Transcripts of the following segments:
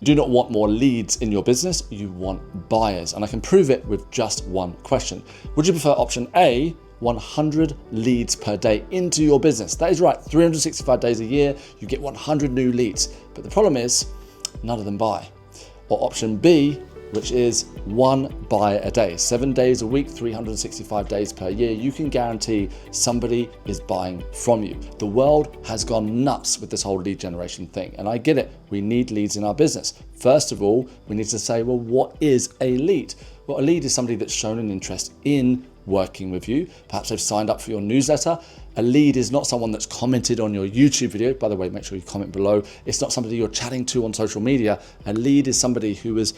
You do not want more leads in your business, you want buyers. And I can prove it with just one question. Would you prefer option A, 100 leads per day into your business? That is right, 365 days a year, you get 100 new leads. But the problem is, none of them buy. Or option B, which is one buyer a day, 7 days a week, 365 days per year. You can guarantee somebody is buying from you. The world has gone nuts with this whole lead generation thing. And I get it, we need leads in our business. First of all, we need to say, well, what is a lead? Well, a lead is somebody that's shown an interest in working with you. Perhaps they've signed up for your newsletter. A lead is not someone that's commented on your YouTube video. By the way, make sure you comment below. It's not somebody you're chatting to on social media. A lead is somebody who has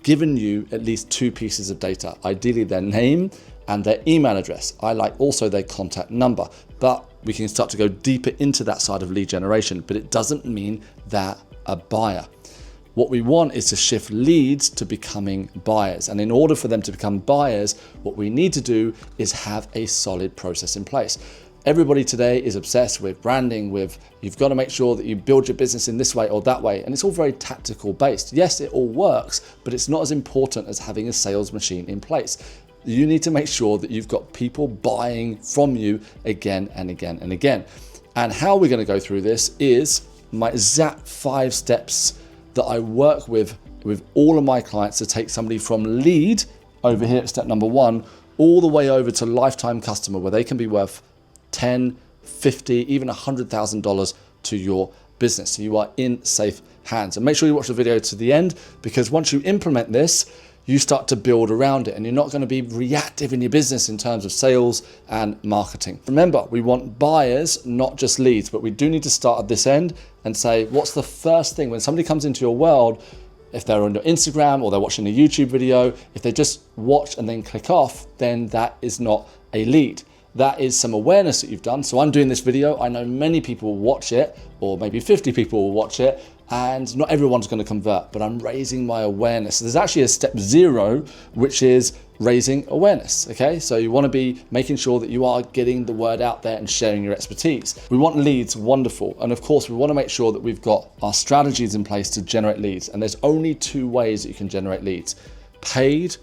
given you at least 2 pieces of data, ideally their name and their email address. I like also their contact number, but we can start to go deeper into that side of lead generation, but it doesn't mean they're a buyer. What we want is to shift leads to becoming buyers. And in order for them to become buyers, what we need to do is have a solid process in place. Everybody today is obsessed with branding, with you've got to make sure that you build your business in this way or that way. And it's all very tactical based. Yes, it all works, but it's not as important as having a sales machine in place. You need to make sure that you've got people buying from you again and again and again. And how we're going to go through this is my exact 5 steps that I work with all of my clients to take somebody from lead over here at step number 1 all the way over to lifetime customer, where they can be worth 10, 50, even $100,000 to your business. So you are in safe hands. And make sure you watch the video to the end, because once you implement this, you start to build around it and you're not going to be reactive in your business in terms of sales and marketing. Remember, we want buyers, not just leads, but we do need to start at this end and say, what's the first thing when somebody comes into your world? If they're on your Instagram or they're watching a YouTube video, if they just watch and then click off, then that is not a lead. That is some awareness that you've done. So I'm doing this video. I know many people will watch it, or maybe 50 people will watch it, and not everyone's going to convert, but I'm raising my awareness. So there's actually a step 0, which is raising awareness. Okay, so you want to be making sure that you are getting the word out there and sharing your expertise. We want leads, wonderful. And of course, we want to make sure that we've got our strategies in place to generate leads. And there's only 2 ways that you can generate leads: paid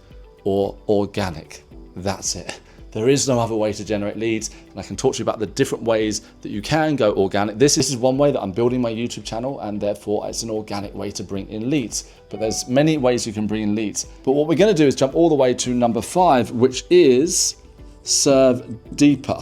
or organic. That's it. There is no other way to generate leads, and I can talk to you about the different ways that you can go organic. This is one way that I'm building my YouTube channel, and therefore it's an organic way to bring in leads. But there's many ways you can bring in leads. But what we're going to do is jump all the way to number 5, which is serve deeper.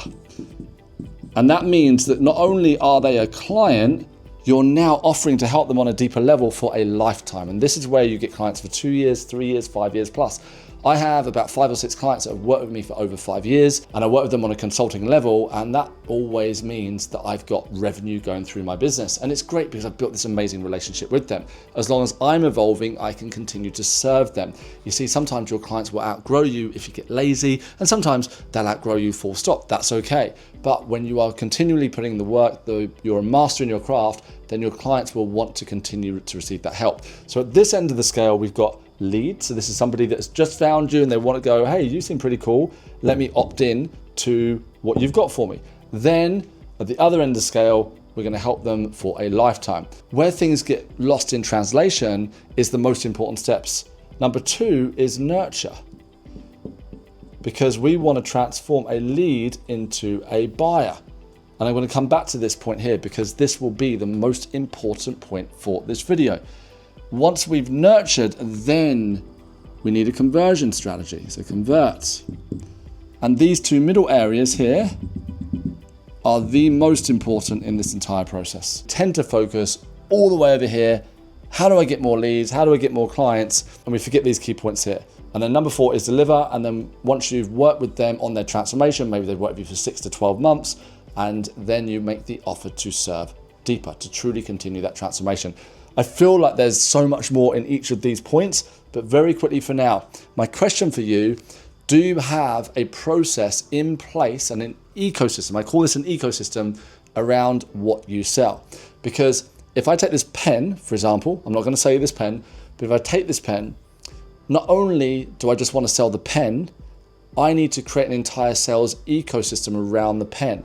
And that means that not only are they a client, you're now offering to help them on a deeper level for a lifetime. And this is where you get clients for 2 years, 3 years, 5 years plus. I have about 5 or 6 clients that have worked with me for over 5 years, and I work with them on a consulting level, and that always means that I've got revenue going through my business. And it's great because I've built this amazing relationship with them. As long as I'm evolving, I can continue to serve them. You see, sometimes your clients will outgrow you if you get lazy, and sometimes they'll outgrow you full stop. That's okay. But when you are continually putting in the work, you're a master in your craft, then your clients will want to continue to receive that help. So at this end of the scale, we've got lead. So this is somebody that's just found you and they want to go, hey, you seem pretty cool. Let me opt in to what you've got for me. Then at the other end of the scale, we're going to help them for a lifetime. Where things get lost in translation is the most important steps. Number 2 is nurture, because we want to transform a lead into a buyer. And I'm going to come back to this point here because this will be the most important point for this video. Once we've nurtured, then we need a conversion strategy. So convert. And these 2 middle areas here are the most important in this entire process. Tend to focus all the way over here. How do I get more leads? How do I get more clients? And we forget these key points here. And then number 4 is deliver. And then once you've worked with them on their transformation, maybe they've worked with you for 6 to 12 months, and then you make the offer to serve deeper, to truly continue that transformation. I feel like there's so much more in each of these points, but very quickly for now, my question for you, do you have a process in place and an ecosystem? I call this an ecosystem around what you sell. Because if I take this pen, for example, I'm not going to say this pen, but if I take this pen, not only do I just want to sell the pen, I need to create an entire sales ecosystem around the pen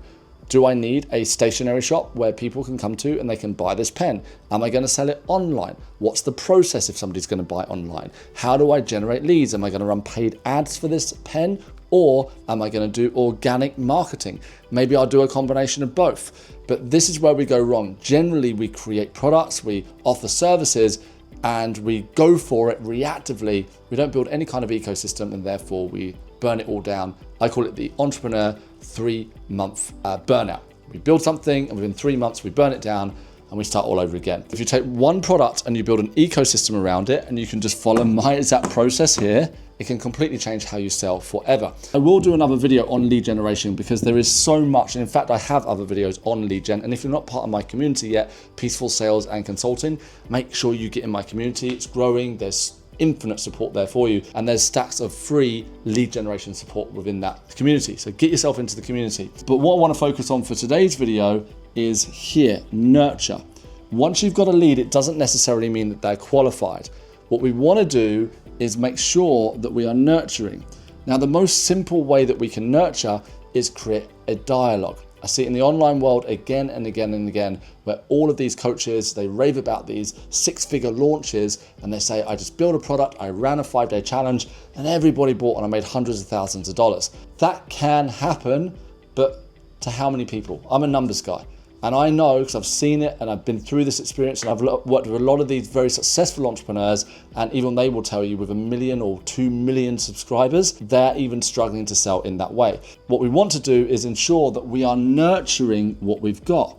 Do I need a stationary shop where people can come to and they can buy this pen? Am I going to sell it online? What's the process if somebody's going to buy online? How do I generate leads? Am I going to run paid ads for this pen? Or am I going to do organic marketing? Maybe I'll do a combination of both. But this is where we go wrong. Generally, we create products, we offer services, and we go for it reactively. We don't build any kind of ecosystem, and therefore we burn it all down. I call it the entrepreneur 3-month burnout. We build something, and within 3 months we burn it down and we start all over again. If you take one product and you build an ecosystem around it, and you can just follow my exact process here, it can completely change how you sell forever. I will do another video on lead generation because there is so much. And in fact, I have other videos on lead gen. And if you're not part of my community yet, Peaceful Sales and Consulting, make sure you get in my community. It's growing. There's infinite support there for you. And there's stacks of free lead generation support within that community. So get yourself into the community. But what I want to focus on for today's video is here, nurture. Once you've got a lead, it doesn't necessarily mean that they're qualified. What we want to do is make sure that we are nurturing. Now, the most simple way that we can nurture is create a dialogue. I see it in the online world again and again and again, where all of these coaches, they rave about these 6-figure launches and they say, I just built a product, I ran a 5-day challenge and everybody bought and I made hundreds of thousands of dollars. That can happen, but to how many people? I'm a numbers guy. And I know, because I've seen it and I've been through this experience, and I've worked with a lot of these very successful entrepreneurs, and even they will tell you with 1 million or 2 million subscribers, they're even struggling to sell in that way. What we want to do is ensure that we are nurturing what we've got,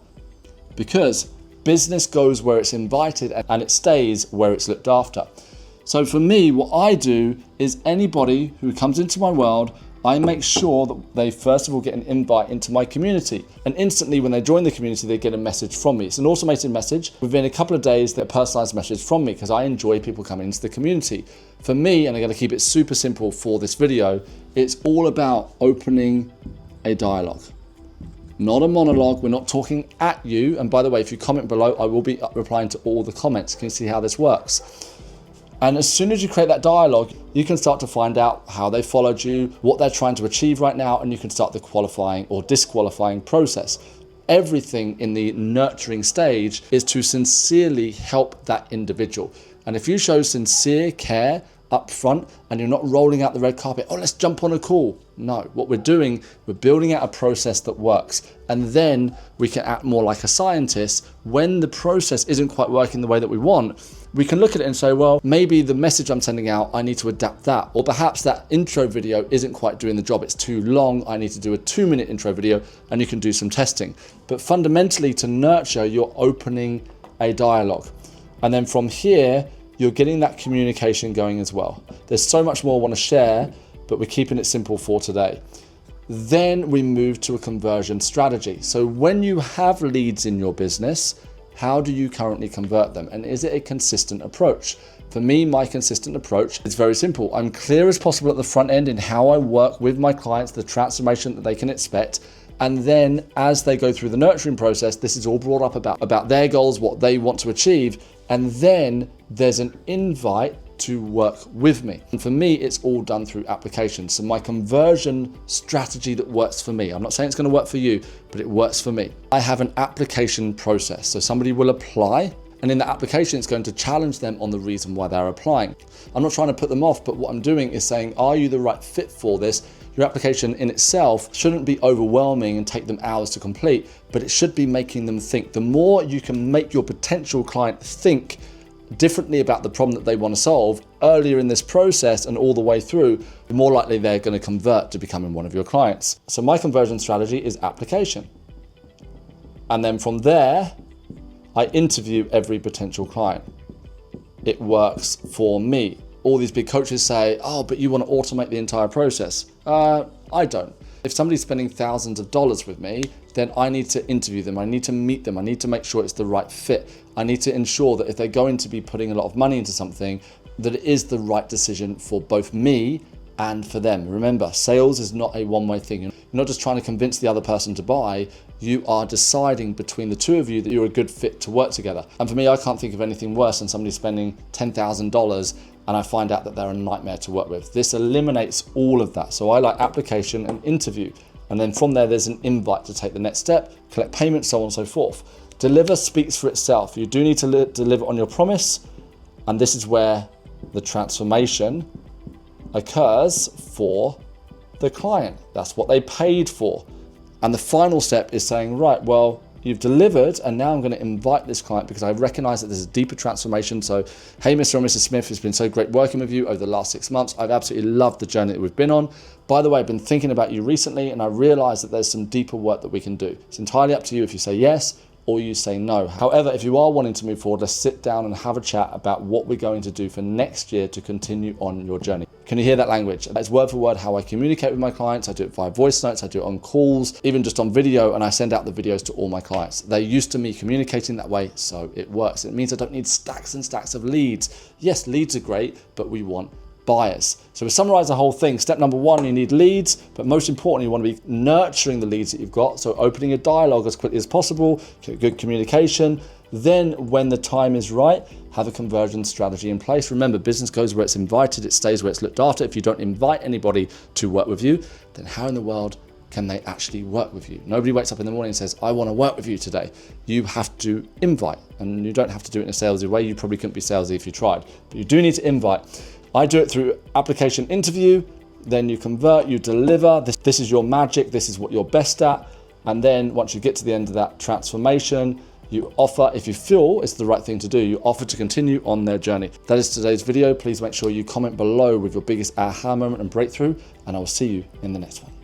because business goes where it's invited and it stays where it's looked after. So for me, what I do is anybody who comes into my world, I make sure that they first of all get an invite into my community. And instantly when they join the community, they get a message from me. It's an automated message. Within a couple of days, they're a personalized message from me because I enjoy people coming into the community. For me, and I'm gonna keep it super simple for this video, it's all about opening a dialogue. Not a monologue, we're not talking at you. And by the way, if you comment below, I will be replying to all the comments. Can you see how this works? And as soon as you create that dialogue, you can start to find out how they followed you, what they're trying to achieve right now, and you can start the qualifying or disqualifying process. Everything in the nurturing stage is to sincerely help that individual. And if you show sincere care up front and you're not rolling out the red carpet, oh, let's jump on a call. No, what we're doing, we're building out a process that works. And then we can act more like a scientist. When the process isn't quite working the way that we want, we can look at it and say, well, maybe the message I'm sending out, I need to adapt that. Or perhaps that intro video isn't quite doing the job. It's too long. I need to do a 2-minute intro video, and you can do some testing. But fundamentally, to nurture, you're opening a dialogue. And then from here, you're getting that communication going as well. There's so much more I want to share, but we're keeping it simple for today. Then we move to a conversion strategy. So when you have leads in your business, how do you currently convert them? And is it a consistent approach? For me, my consistent approach is very simple. I'm clear as possible at the front end in how I work with my clients, the transformation that they can expect. And then as they go through the nurturing process, this is all brought up about their goals, what they want to achieve. And then there's an invite to work with me. And for me, it's all done through application. So my conversion strategy that works for me, I'm not saying it's going to work for you, but it works for me. I have an application process. So somebody will apply, and in the application, it's going to challenge them on the reason why they're applying. I'm not trying to put them off, but what I'm doing is saying, are you the right fit for this? Your application in itself shouldn't be overwhelming and take them hours to complete, but it should be making them think. The more you can make your potential client think differently about the problem that they want to solve earlier in this process and all the way through, the more likely they're going to convert to becoming one of your clients. So my conversion strategy is application. And then from there, I interview every potential client. It works for me. All these big coaches say, oh, but you want to automate the entire process. I don't. If somebody's spending thousands of dollars with me, then I need to interview them. I need to meet them. I need to make sure it's the right fit. I need to ensure that if they're going to be putting a lot of money into something, that it is the right decision for both me and for them. Remember, sales is not a one-way thing. You're not just trying to convince the other person to buy. You are deciding between the two of you that you're a good fit to work together. And for me, I can't think of anything worse than somebody spending $10,000 and I find out that they're a nightmare to work with. This eliminates all of that. So I like application and interview. And then from there, there's an invite to take the next step, collect payment, so on and so forth. Deliver speaks for itself. You do need to deliver on your promise. And this is where the transformation occurs for the client. That's what they paid for. And the final step is saying, right, well, you've delivered, and now I'm going to invite this client because I recognize that there's a deeper transformation. So, hey, Mr. or Mrs. Smith, it's been so great working with you over the last 6 months. I've absolutely loved the journey that we've been on. By the way, I've been thinking about you recently, and I realized that there's some deeper work that we can do. It's entirely up to you if you say yes or you say no. However, if you are wanting to move forward, let's sit down and have a chat about what we're going to do for next year to continue on your journey. Can you hear that language? That's word for word how I communicate with my clients. I do it via voice notes, I do it on calls, even just on video, and I send out the videos to all my clients. They're used to me communicating that way, so it works. It means I don't need stacks and stacks of leads. Yes, leads are great, but we want buyers. So to summarize the whole thing, step number 1, you need leads, but most importantly, you want to be nurturing the leads that you've got. So opening a dialogue as quickly as possible, good communication. Then when the time is right, have a conversion strategy in place. Remember, business goes where it's invited, it stays where it's looked after. If you don't invite anybody to work with you, then how in the world can they actually work with you? Nobody wakes up in the morning and says, I want to work with you today. You have to invite, and you don't have to do it in a salesy way. You probably couldn't be salesy if you tried, but you do need to invite. I do it through application interview, then you convert, you deliver. This is your magic, this is what you're best at. And then once you get to the end of that transformation, you offer, if you feel it's the right thing to do, you offer to continue on their journey. That is today's video. Please make sure you comment below with your biggest aha moment and breakthrough, and I will see you in the next one.